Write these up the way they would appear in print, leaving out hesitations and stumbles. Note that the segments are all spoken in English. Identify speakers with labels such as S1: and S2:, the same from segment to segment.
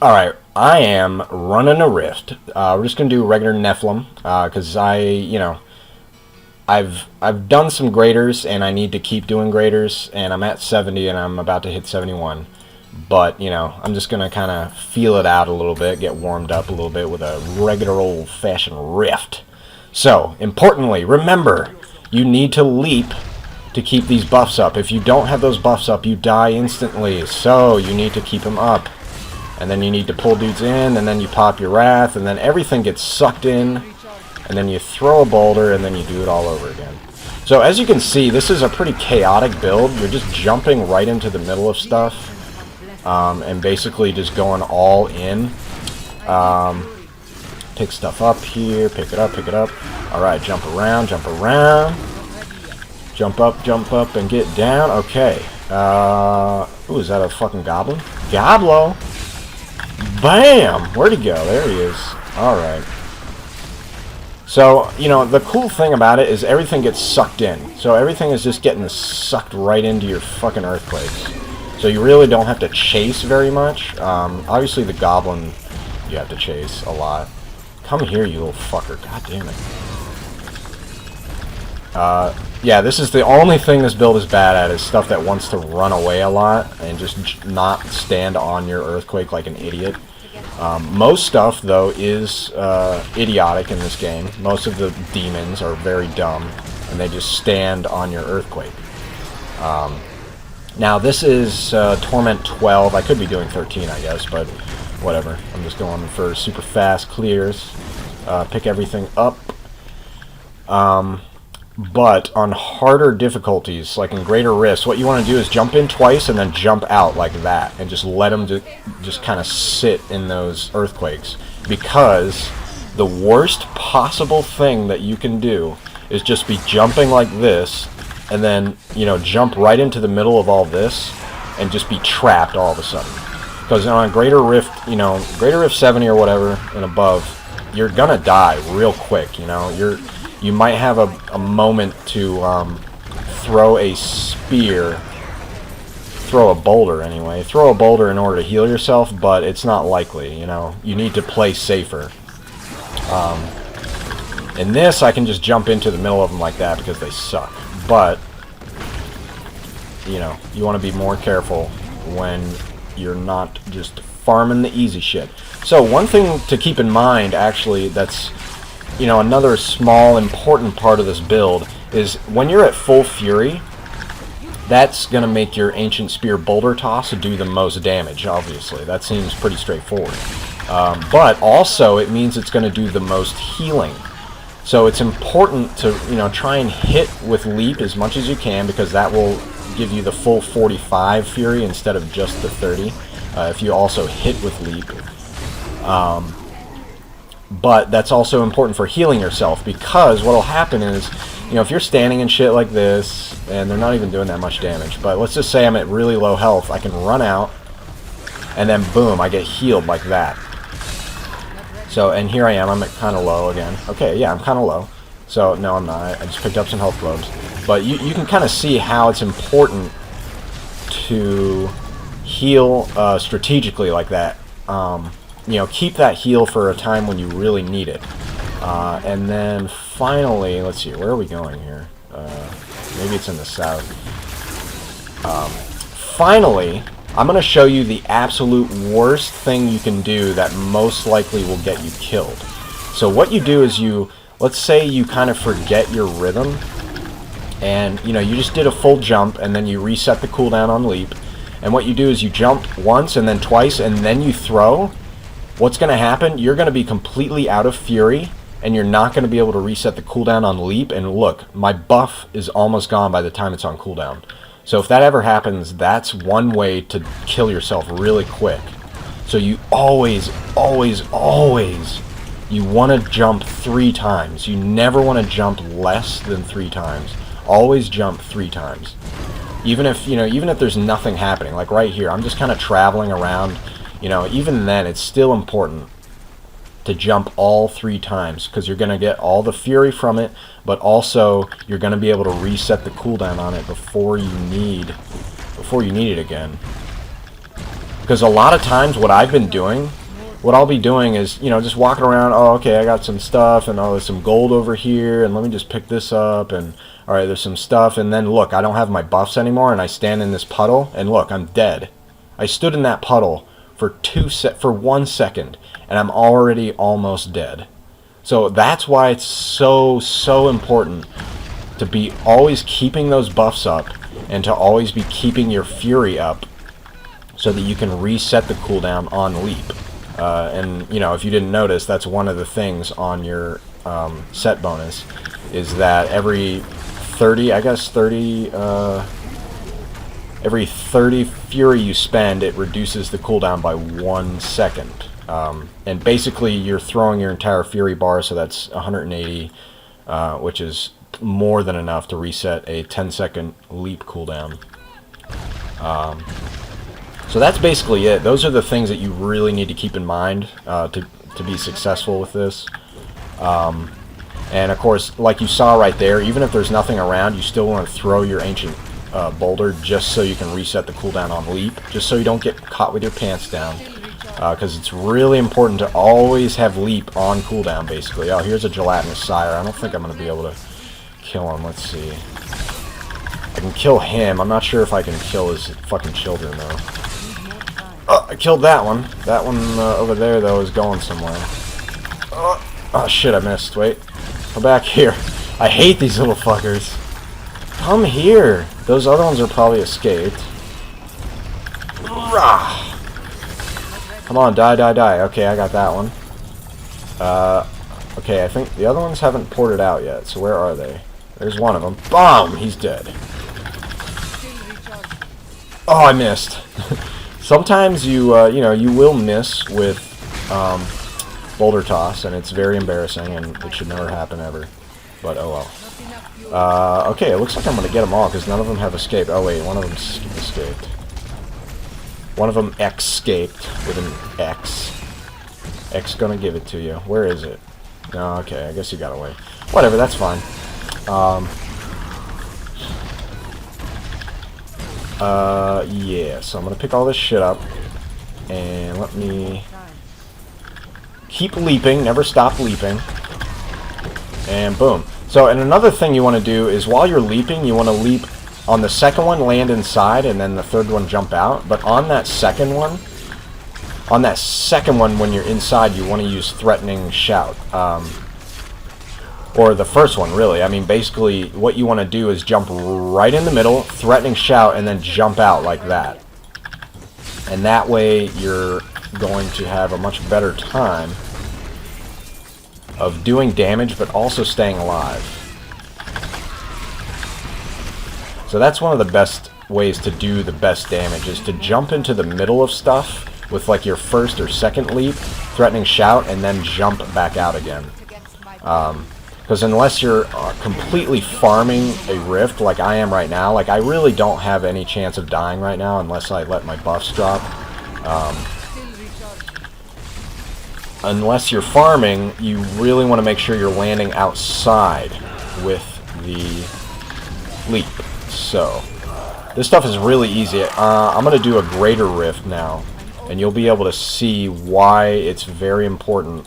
S1: Alright, I am running a rift. We're just gonna do regular Nephilim, because I've done some graders, and I need to keep doing graders, and I'm at 70, and I'm about to hit 71. But, I'm just gonna kind of feel it out a little bit, get warmed up a little bit with a regular old-fashioned rift. So, importantly, remember, you need to leap to keep these buffs up. If you don't have those buffs up, you die instantly, so you need to keep them up. And then you need to pull dudes in, and then you pop your wrath, and then everything gets sucked in, and then you throw a boulder, and then you do it all over again. So as you can see, this is a pretty chaotic build. You're just jumping right into the middle of stuff, and basically just going all in. Pick stuff up here, pick it up, pick it up. Alright, jump around, jump around. Jump up, and get down. Okay. Ooh, is that a fucking goblin? Goblo! Bam! Where'd he go? There he is. Alright. So, the cool thing about it is everything gets sucked in. So everything is just getting sucked right into your fucking earthquakes. So you really don't have to chase very much. Obviously the goblin you have to chase a lot. Come here, you little fucker. God damn it. Yeah, this is the only thing this build is bad at, is stuff that wants to run away a lot and just not stand on your earthquake like an idiot. Most stuff, though, is idiotic in this game. Most of the demons are very dumb, and they just stand on your earthquake. Now, this is Torment 12. I could be doing 13, I guess, but whatever. I'm just going for super fast clears. Pick everything up. But on harder difficulties, like in greater rifts, what you want to do is jump in twice and then jump out like that, and just let them just kind of sit in those earthquakes. Because the worst possible thing that you can do is just be jumping like this, and then, jump right into the middle of all this, and just be trapped all of a sudden. Because on a greater rift, greater rift 70 or whatever and above, you're gonna die real quick. You might have a moment to throw a spear, throw a boulder anyway. Throw a boulder in order to heal yourself, but it's not likely, You need to play safer. In this, I can just jump into the middle of them like that because they suck. But, you want to be more careful when you're not just farming the easy shit. So, one thing to keep in mind, actually, that's another small important part of this build is when you're at full fury, that's going to make your Ancient Spear Boulder Toss do the most damage, obviously. That seems pretty straightforward. But also, it means it's going to do the most healing. So it's important to, try and hit with Leap as much as you can, because that will give you the full 45 fury instead of just the 30, if you also hit with Leap. But that's also important for healing yourself, because what'll happen is, if you're standing and shit like this, and they're not even doing that much damage, but let's just say I'm at really low health, I can run out, and then boom, I get healed like that. So, and here I am, I'm at kind of low again. Okay, yeah, I'm kind of low. So, no, I'm not. I just picked up some health globes. But you can kind of see how it's important to heal strategically like that. Keep that heal for a time when you really need it. And then finally, let's see, where are we going here? Maybe it's in the south. Finally, I'm going to show you the absolute worst thing you can do that most likely will get you killed. So what you do is let's say you kind of forget your rhythm, and you just did a full jump, and then you reset the cooldown on Leap, and what you do is you jump once and then twice, and then you throw. What's going to happen, you're going to be completely out of fury, and you're not going to be able to reset the cooldown on Leap, and look, my buff is almost gone by the time it's on cooldown. So if that ever happens, that's one way to kill yourself really quick. So you always, you want to jump 3 times. You never want to jump less than 3 times. Always jump 3 times. Even if there's nothing happening, like right here, I'm just kind of traveling around. Even then, it's still important to jump all 3 times, because you're going to get all the fury from it, but also you're going to be able to reset the cooldown on it before you need it again. Because a lot of times what I've been doing, what I'll be doing is, you know, just walking around, oh, okay, I got some stuff, and oh, there's some gold over here, and let me just pick this up, and alright, there's some stuff, and then look, I don't have my buffs anymore, and I stand in this puddle, and look, I'm dead. I stood in that puddle for 1 second, and I'm already almost dead. So that's why it's so important to be always keeping those buffs up, and to always be keeping your fury up, so that you can reset the cooldown on leap. And, you know, if you didn't notice, that's one of the things on your set bonus, is that every 30, I guess 30, every 30 fury you spend, it reduces the cooldown by 1 second. And basically, you're throwing your entire fury bar, so that's 180, which is more than enough to reset a 10-second leap cooldown. So that's basically it. Those are the things that you really need to keep in mind to be successful with this. And of course, like you saw right there, even if there's nothing around, you still want to throw your ancient boulder just so you can reset the cooldown on leap, just so you don't get caught with your pants down. Because it's really important to always have leap on cooldown, basically. Oh, here's a gelatinous sire. I don't think I'm going to be able to kill him. Let's see. I can kill him. I'm not sure if I can kill his fucking children, though. Oh, I killed that one. That one over there, though, is going somewhere. Oh, shit, I missed. Wait. Come back here. I hate these little fuckers. Come here. Those other ones are probably escaped. Rah! Come on, die, die, die. Okay, I got that one. Okay, I think the other ones haven't ported out yet, so where are they? There's one of them. Boom! He's dead. Oh, I missed. Sometimes you know, you will miss with boulder toss, and it's very embarrassing, and it should never happen ever. But oh well. Okay, it looks like I'm gonna get them all because none of them have escaped. Oh wait, one of them escaped. One of them escaped with an X. X gonna give it to you. Where is it? No, okay, I guess you got away. Whatever, that's fine. Yeah, so I'm gonna pick all this shit up, and let me keep leaping, never stop leaping, and boom. So, and another thing you want to do is while you're leaping, you want to leap on the second one, land inside, and then the third one jump out. But on that second one, when you're inside, you want to use threatening shout. Or the first one, really. I mean, basically, what you want to do is jump right in the middle, threatening shout, and then jump out like that. And that way, you're going to have a much better time of doing damage, but also staying alive. So that's one of the best ways to do the best damage, is to jump into the middle of stuff with like your first or second leap, threatening shout, and then jump back out again. Because unless you're completely farming a rift like I am right now, like I really don't have any chance of dying right now unless I let my buffs drop. Unless you're farming, you really want to make sure you're landing outside with the leap. So, this stuff is really easy. I'm going to do a greater rift now, and you'll be able to see why it's very important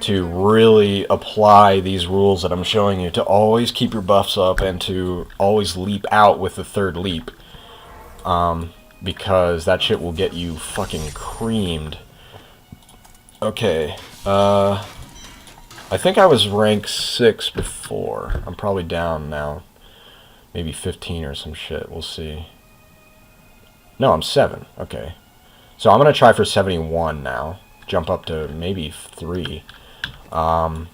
S1: to really apply these rules that I'm showing you, to always keep your buffs up and to always leap out with the third leap, because that shit will get you fucking creamed. Okay, I think I was rank 6 before. I'm probably down now. Maybe 15 or some shit. We'll see. No, I'm 7. Okay. So I'm going to try for 71 now. Jump up to maybe 3. I'm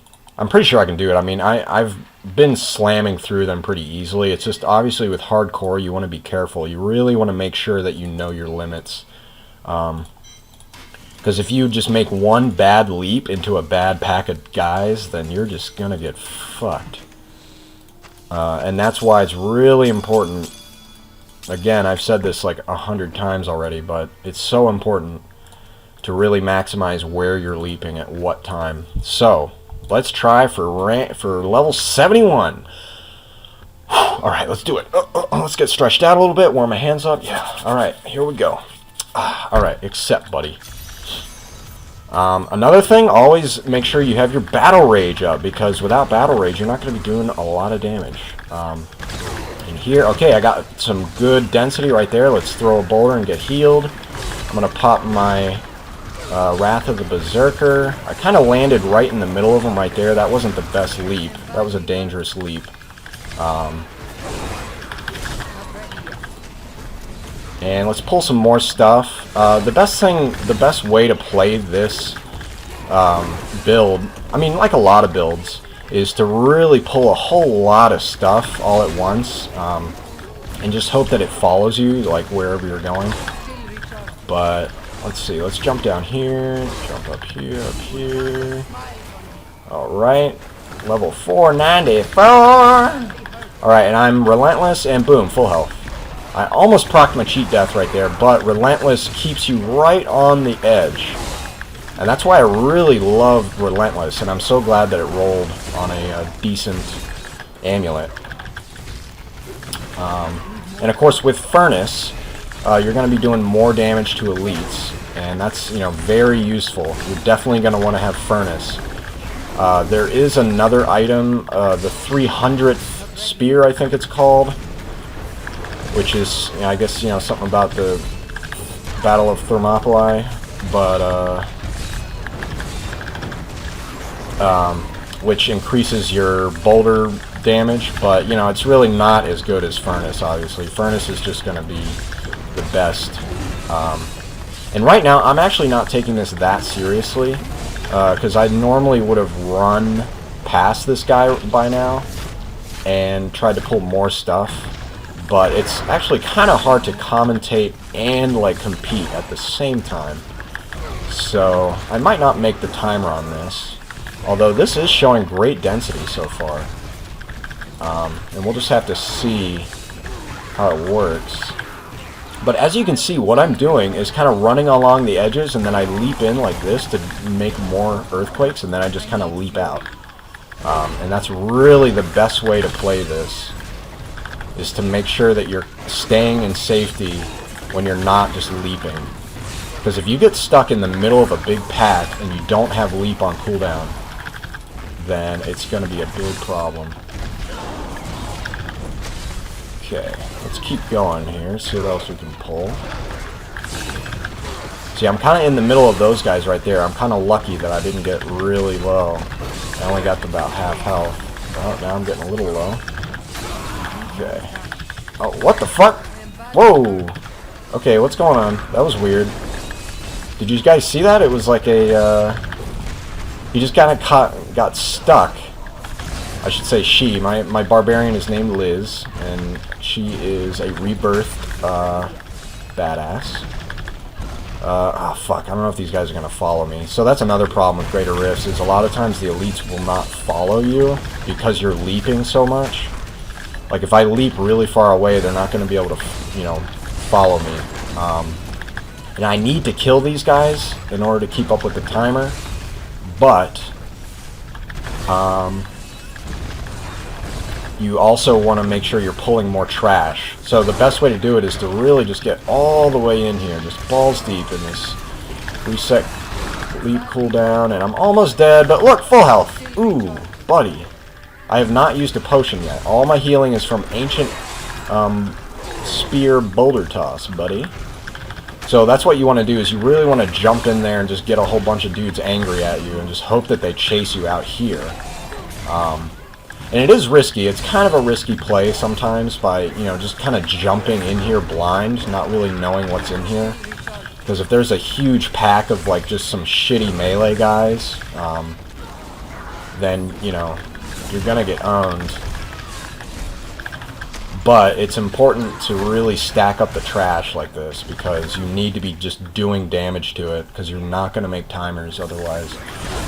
S1: pretty sure I can do it. I mean, I've been slamming through them pretty easily. It's just, obviously, with hardcore, you want to be careful. You really want to make sure that you know your limits. Because if you just make one bad leap into a bad pack of guys, then you're just going to get fucked. And that's why it's really important. Again, I've said this like 100 times already, but it's so important to really maximize where you're leaping at what time. So, let's try for level 71. Alright, let's do it. Let's get stretched out a little bit, warm my hands up. Yeah, alright, here we go. Alright, accept, buddy. Another thing, always make sure you have your battle rage up, because without battle rage, you're not going to be doing a lot of damage. In here, okay, I got some good density right there. Let's throw a boulder and get healed. I'm going to pop my Wrath of the Berserker. I kind of landed right in the middle of them right there. That wasn't the best leap. That was a dangerous leap. And let's pull some more stuff. The best way to play this build, I mean, like a lot of builds, is to really pull a whole lot of stuff all at once, and just hope that it follows you, like, wherever you're going. But, let's see, let's jump down here, jump up here. Alright, level 494! Alright, and I'm Relentless, and boom, full health. I almost procced my cheat death right there, but Relentless keeps you right on the edge. And that's why I really love Relentless, and I'm so glad that it rolled on a decent amulet. And of course with Furnace, you're going to be doing more damage to elites, and that's, you know, very useful. You're definitely going to want to have Furnace. There is another item, the 300th Spear, I think it's called, which is, you know, I guess, you know, something about the Battle of Thermopylae, but which increases your boulder damage, but, you know, it's really not as good as Furnace, obviously. Furnace is just going to be the best. And right now, I'm actually not taking this that seriously, because I normally would have run past this guy by now and tried to pull more stuff. But it's actually kind of hard to commentate and, like, compete at the same time. So I might not make the timer on this. Although this is showing great density so far. And we'll just have to see how it works. But as you can see, what I'm doing is kind of running along the edges, and then I leap in like this to make more earthquakes, and then I just kind of leap out. And that's really the best way to play this, is to make sure that you're staying in safety when you're not just leaping. Because if you get stuck in the middle of a big pack and you don't have leap on cooldown, then it's going to be a big problem. Okay, let's keep going here, see what else we can pull. See, I'm kind of in the middle of those guys right there. I'm kind of lucky that I didn't get really low. I only got to about half health. Oh, now I'm getting a little low. Okay. Oh, what the fuck? Whoa! Okay, what's going on? That was weird. Did you guys see that? It was like a, he just kind of got stuck. I should say she. My Barbarian is named Liz, and she is a rebirthed, badass. Oh, fuck. I don't know if these guys are going to follow me. So that's another problem with Greater Rifts, is a lot of times the elites will not follow you because you're leaping so much. Like, if I leap really far away, they're not going to be able to, you know, follow me. And I need to kill these guys in order to keep up with the timer. But, you also want to make sure you're pulling more trash. So the best way to do it is to really just get all the way in here, just balls deep in this reset leap cooldown, and I'm almost dead, but look, full health. Ooh, buddy. I have not used a potion yet. All my healing is from ancient spear boulder toss, buddy. So that's what you want to do, is you really want to jump in there and just get a whole bunch of dudes angry at you and just hope that they chase you out here. And it is risky. It's kind of a risky play sometimes by, you know, just kind of jumping in here blind, not really knowing what's in here. Because if there's a huge pack of, like, just some shitty melee guys, then, you know, you're gonna get owned. But it's important to really stack up the trash like this, because you need to be just doing damage to it, because you're not going to make timers otherwise.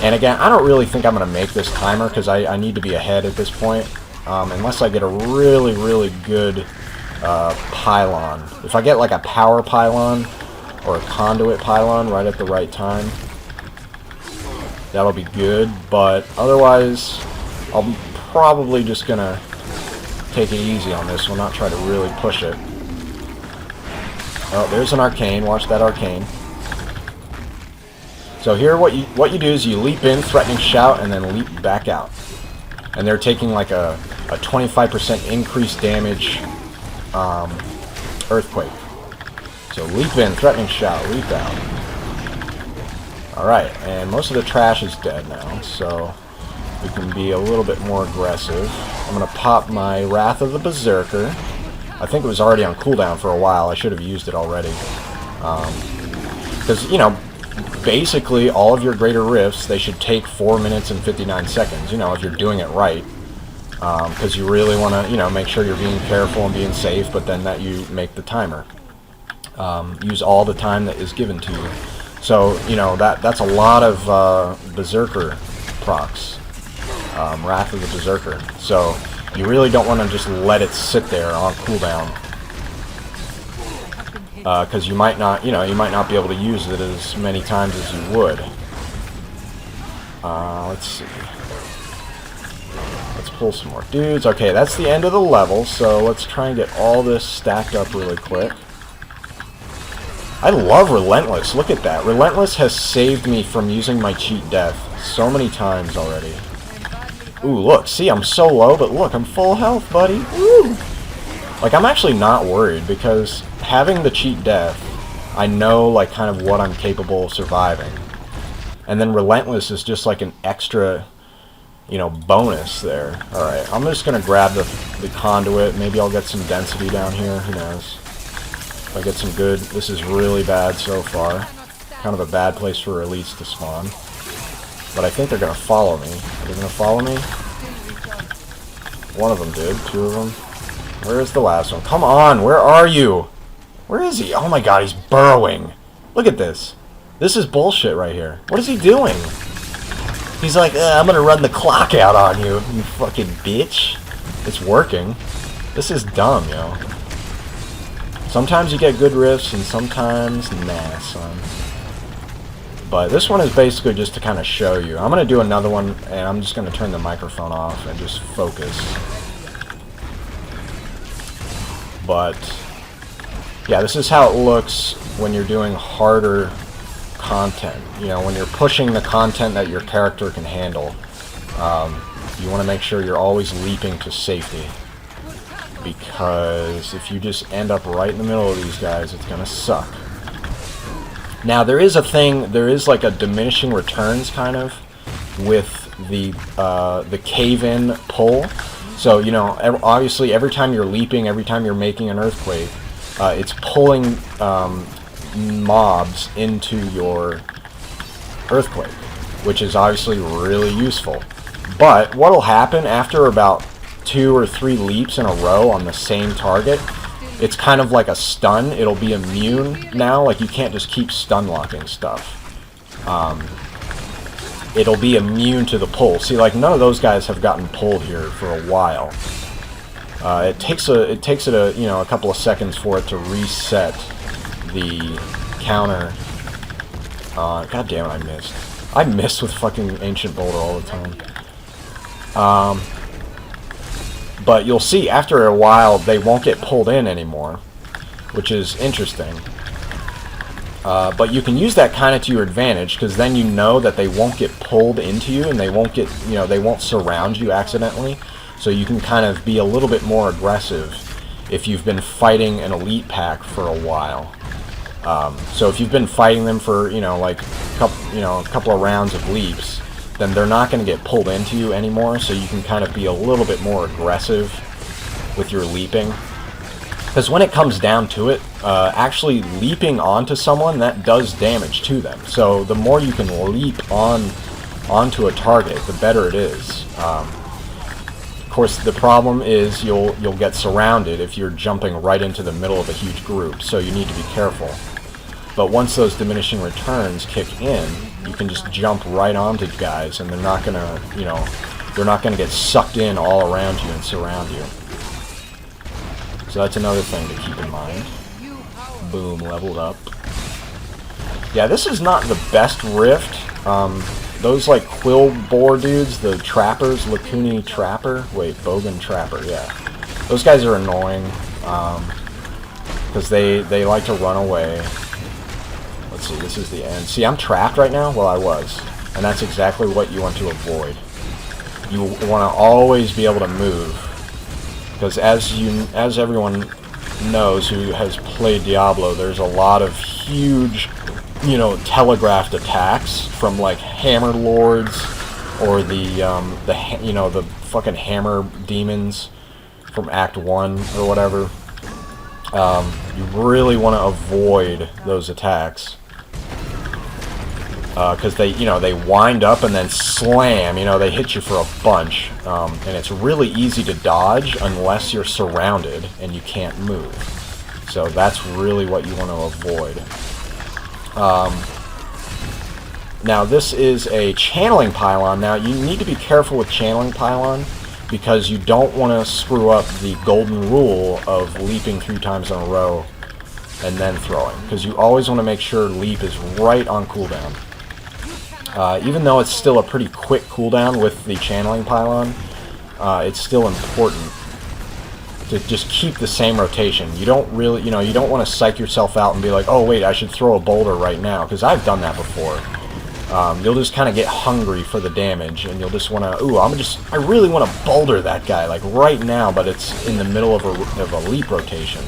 S1: And again, I don't really think I'm going to make this timer, because I need to be ahead at this point, unless I get a really, really good pylon. If I get like a power pylon or a conduit pylon right at the right time, that'll be good. But otherwise, I'm probably just going to take it easy on this one, not try to really push it. Oh, there's an arcane. Watch that arcane. So here, what you do is you leap in, threatening shout, and then leap back out. And they're taking like a 25% increased damage earthquake. So leap in, threatening shout, leap out. Alright, and most of the trash is dead now, so we can be a little bit more aggressive. I'm going to pop my Wrath of the Berserker. I think it was already on cooldown for a while. I should have used it already. Because, you know, basically all of your greater rifts, they should take 4 minutes and 59 seconds, you know, if you're doing it right. Because you really want to, you know, make sure you're being careful and being safe, but then that you make the timer. Use all the time that is given to you. So, you know, that's a lot of Berserker procs. Wrath of the Berserker. So, you really don't want to just let it sit there on cooldown. Because you might not, you know, you might not be able to use it as many times as you would. Let's see. Let's pull some more dudes. Okay, that's the end of the level, so let's try and get all this stacked up really quick. I love Relentless. Look at that. Relentless has saved me from using my cheat death so many times already. Ooh, look. See, I'm so low, but look, I'm full health, buddy. Woo! Like, I'm actually not worried, because having the cheat death, I know, like, kind of what I'm capable of surviving. And then Relentless is just like an extra, you know, bonus there. Alright, I'm just going to grab the conduit. Maybe I'll get some density down here. Who knows? If I get some good... This is really bad so far. Kind of a bad place for elites to spawn. But I think they're going to follow me. Are they going to follow me? One of them did. Two of them. Where is the last one? Come on! Where are you? Where is he? Oh my god, he's burrowing. Look at this. This is bullshit right here. What is he doing? He's like, I'm gonna run the clock out on you, you fucking bitch. It's working. This is dumb, yo. Sometimes you get good riffs, and sometimes nah, son. But this one is basically just to kind of show you. I'm gonna do another one, and I'm just gonna turn the microphone off and just focus. But yeah, this is how it looks when you're doing harder content. You know, when you're pushing the content that your character can handle. You want to make sure you're always leaping to safety. Because if you just end up right in the middle of these guys, it's gonna suck. Now, there is a thing, there is like a diminishing returns kind of with the cave-in pull. So, you know, obviously every time you're leaping, every time you're making an earthquake, it's pulling mobs into your earthquake, which is obviously really useful. But what'll happen after about 2 or 3 leaps in a row on the same target, it's kind of like a stun. It'll be immune now. Like, you can't just keep stun locking stuff. It'll be immune to the pull. See, like, none of those guys have gotten pulled here for a while. It takes it a couple of seconds for it to reset the counter. God damn it, I missed. I miss with fucking Ancient Boulder all the time. But you'll see after a while they won't get pulled in anymore, which is interesting. But you can use that kind of to your advantage, because then you know that they won't get pulled into you, and they won't get, you know, they won't surround you accidentally. So you can kind of be a little bit more aggressive if you've been fighting an elite pack for a while. So if you've been fighting them for, you know, like a couple of rounds of leaps, then they're not going to get pulled into you anymore. So you can kind of be a little bit more aggressive with your leaping. Because when it comes down to it, actually leaping onto someone, that does damage to them. So the more you can leap onto a target, the better it is. Of course, the problem is you'll get surrounded if you're jumping right into the middle of a huge group. So you need to be careful. But once those diminishing returns kick in, you can just jump right onto guys, and they're not gonna, you know, they're not gonna get sucked in all around you and surround you. So that's another thing to keep in mind. Boom, leveled up. Yeah, this is not the best rift. Those like quill boar dudes, the trappers, Lacuni Trapper, wait, Bogan Trapper, yeah. Those guys are annoying. because they like to run away. Let's see, this is the end. See, I'm trapped right now? Well, I was. And that's exactly what you want to avoid. You want to always be able to move. Because as everyone knows who has played Diablo, there's a lot of huge, you know, telegraphed attacks from like hammer lords or the fucking hammer demons from Act 1 or whatever. You really want to avoid those attacks. Because they wind up and then slam, they hit you for a bunch. And it's really easy to dodge unless you're surrounded and you can't move. So that's really what you want to avoid. Now this is a channeling pylon. Now you need to be careful with channeling pylon because you don't want to screw up the golden rule of leaping 3 times in a row and then throwing. Because you always want to make sure leap is right on cooldown. Even though it's still a pretty quick cooldown with the channeling pylon, it's still important to just keep the same rotation. You don't really, you don't want to psych yourself out and be like, oh wait, I should throw a boulder right now, because I've done that before. You'll just kind of get hungry for the damage, and you'll just want to, I really want to boulder that guy, like right now, but it's in the middle of a leap rotation.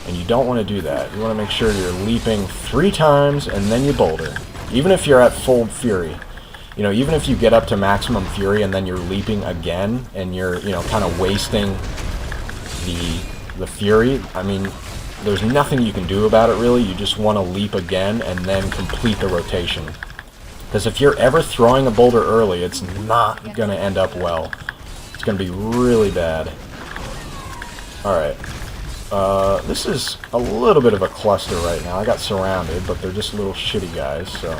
S1: And you don't want to do that. You want to make sure you're leaping 3 times, and then you boulder. Even if you're at full fury, even if you get up to maximum fury and then you're leaping again and you're, kind of wasting the fury, I mean, there's nothing you can do about it really. You just want to leap again and then complete the rotation. Because if you're ever throwing a boulder early, it's not going to end up well. It's going to be really bad. Alright. This is a little bit of a cluster right now. I got surrounded, but they're just little shitty guys, so...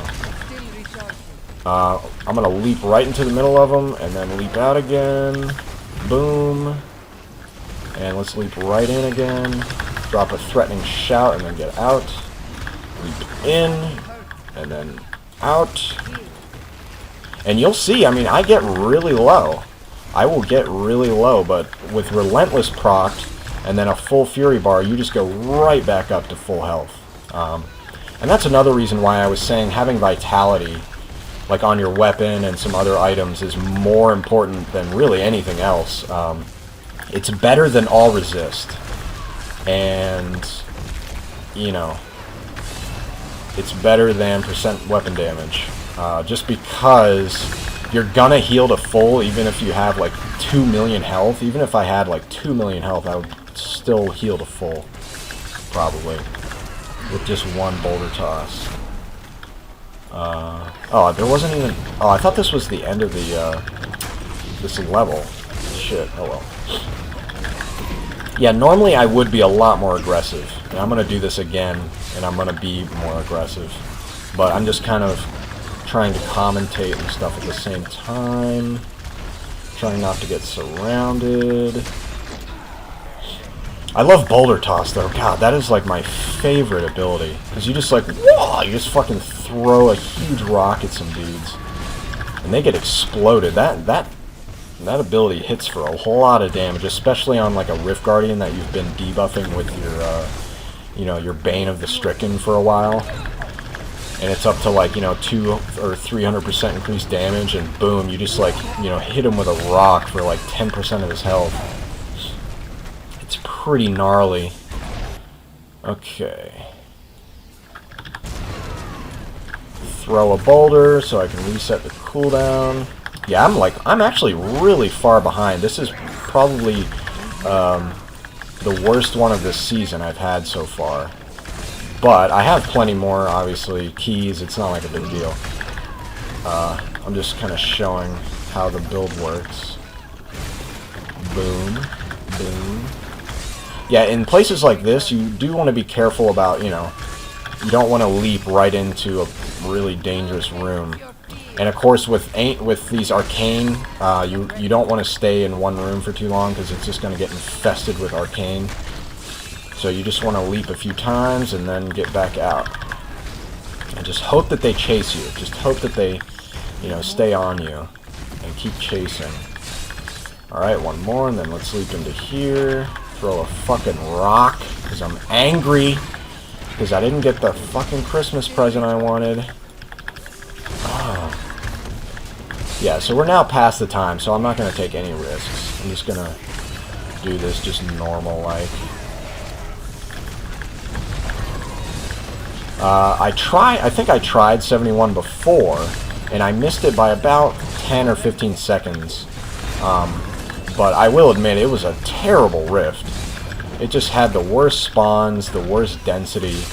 S1: I'm gonna leap right into the middle of them, and then leap out again. Boom. And let's leap right in again. Drop a threatening shout, and then get out. Leap in, and then out. And you'll see, I mean, I get really low. I will get really low, but with Relentless procced, and then a full fury bar, you just go right back up to full health. And that's another reason why I was saying having vitality, like on your weapon and some other items, is more important than really anything else. It's better than all resist. And, it's better than percent weapon damage. Just because you're gonna heal to full even if you have like 2 million health. Even if I had like 2 million health, I would still heal to full, probably, with just one boulder toss. Oh, there wasn't even... Oh, I thought this was the end of the, this level. Shit, oh well. Yeah, normally I would be a lot more aggressive. And I'm gonna do this again, and I'm gonna be more aggressive. But I'm just kind of trying to commentate and stuff at the same time. Trying not to get surrounded. I love Boulder Toss, though. God, that is, like, my favorite ability. Because you just, like, whoa! You just fucking throw a huge rock at some dudes. And they get exploded. That ability hits for a whole lot of damage, especially on, like, a Rift Guardian that you've been debuffing with your, your Bane of the Stricken for a while. And it's up to, like, 200 or 300% increased damage, and boom, you just, like, hit him with a rock for, like, 10% of his health. It's pretty gnarly. Okay. Throw a boulder so I can reset the cooldown. Yeah, I'm actually really far behind. This is probably the worst one of this season I've had so far. But I have plenty more, obviously, keys. It's not like a big deal. I'm just kind of showing how the build works. Boom. Boom. Yeah, in places like this, you do want to be careful about, you don't want to leap right into a really dangerous room. And of course, with these arcane, you don't want to stay in one room for too long because it's just going to get infested with arcane. So you just want to leap a few times and then get back out. And just hope that they chase you. Just hope that they, stay on you and keep chasing. Alright, one more, and then let's leap into here. throw a fucking rock because I'm angry because I didn't get the fucking Christmas present I wanted. Oh. Yeah, so we're now past the time, so I'm not going to take any risks. I'm just going to do this just normal-like. I think I tried 71 before, and I missed it by about 10 or 15 seconds. But I will admit, it was a terrible rift. It just had the worst spawns, the worst density,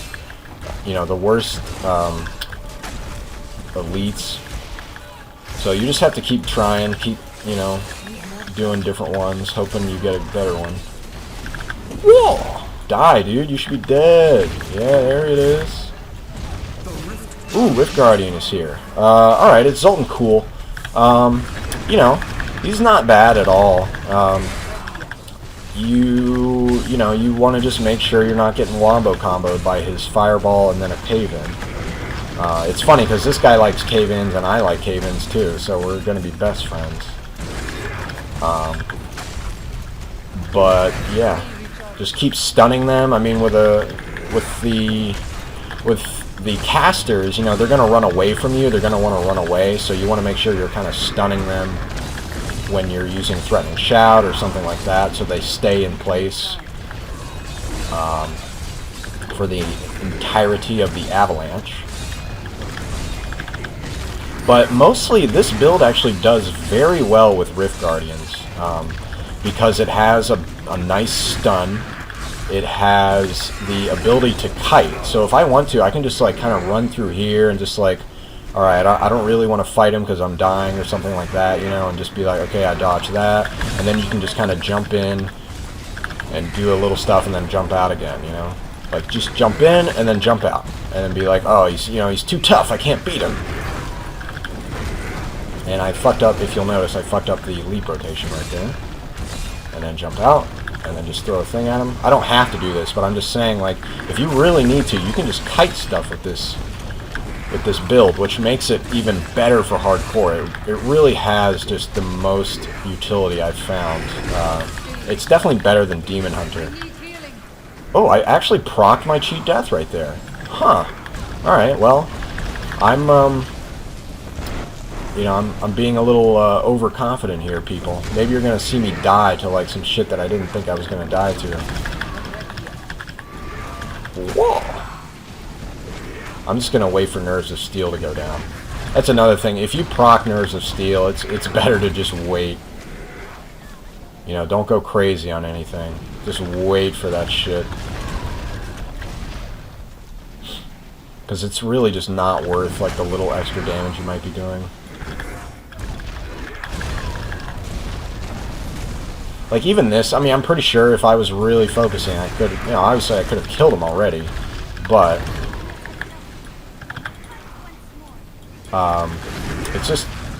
S1: you know, the worst elites. So you just have to keep trying, keep, you know, doing different ones, hoping you get a better one. Whoa! Die, dude, you should be dead. Yeah, there it is. Ooh, Rift Guardian is here. Alright, it's Zoltan cool. You know, he's not bad at all. You know, you want to just make sure you're not getting wombo comboed by his fireball and then a cave-in. It's funny because this guy likes cave-ins and I like cave-ins too, so we're going to be best friends. But yeah, just keep stunning them. I mean, with the casters, you know, they're going to run away from you. They're going to want to run away, so you want to make sure you're kind of stunning them when you're using Threatening Shout or something like that, so they stay in place for the entirety of the avalanche. But mostly, this build actually does very well with Rift Guardians, because it has a nice stun. It has the ability to kite, so if I want to, I can just like kind of run through here and just like, alright, I don't really want to fight him because I'm dying or something like that, you know, and just be like, okay, I dodge that, and then you can just kind of jump in and do a little stuff and then jump out again, you know? Like, just jump in and then jump out, and then be like, oh, he's too tough, I can't beat him. And I fucked up, if you'll notice, I fucked up the leap rotation right there. And then jump out, and then just throw a thing at him. I don't have to do this, but I'm just saying, like, if you really need to, you can just kite stuff with this build, which makes it even better for hardcore. It really has just the most utility I've found. It's definitely better than Demon Hunter. Oh, I actually procced my cheat death right there. Huh. Alright, well, you know, I'm being a little overconfident here, people. Maybe you're gonna see me die to like some shit that I didn't think I was gonna die to. Whoa! I'm just gonna wait for Nerves of Steel to go down. That's another thing. If you proc Nerves of Steel, it's better to just wait. You know, don't go crazy on anything. Just wait for that shit. Because it's really just not worth like the little extra damage you might be doing. Like, even this, I mean, I'm pretty sure if I was really focusing, I could, you know, obviously I could have killed him already, but,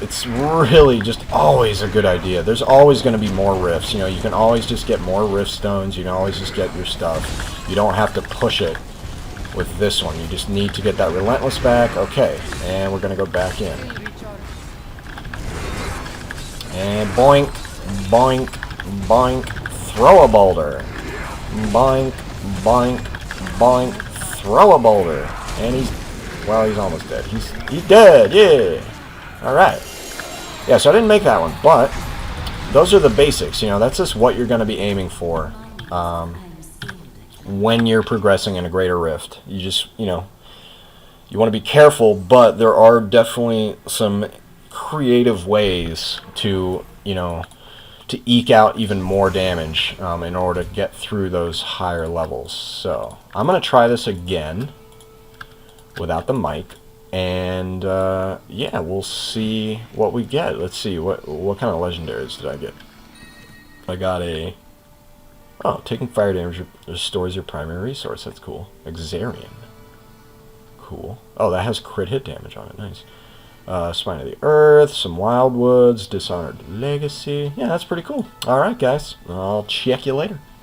S1: it's really just always a good idea. There's always going to be more rifts, you know, you can always just get more rift stones, you can always just get your stuff. You don't have to push it with this one, you just need to get that Relentless back. Okay, and we're going to go back in. And boink, boink, boink, throw a boulder. Boink, boink, boink, throw a boulder. And he's almost dead. He's dead, yeah. Alright. Yeah, so I didn't make that one, but those are the basics, you know, that's just what you're going to be aiming for when you're progressing in a greater rift. You just, you know, you want to be careful, but there are definitely some creative ways to, you know, to eke out even more damage in order to get through those higher levels. So I'm going to try this again without the mic, and yeah, we'll see what we get. Let's see, what kind of legendaries did I get? I got a... Oh, taking fire damage restores your primary resource. That's cool. Exarian. Cool. Oh, that has crit hit damage on it. Nice. Spine of the Earth, some Wildwoods, Dishonored Legacy. Yeah, that's pretty cool. Alright, guys. I'll check you later.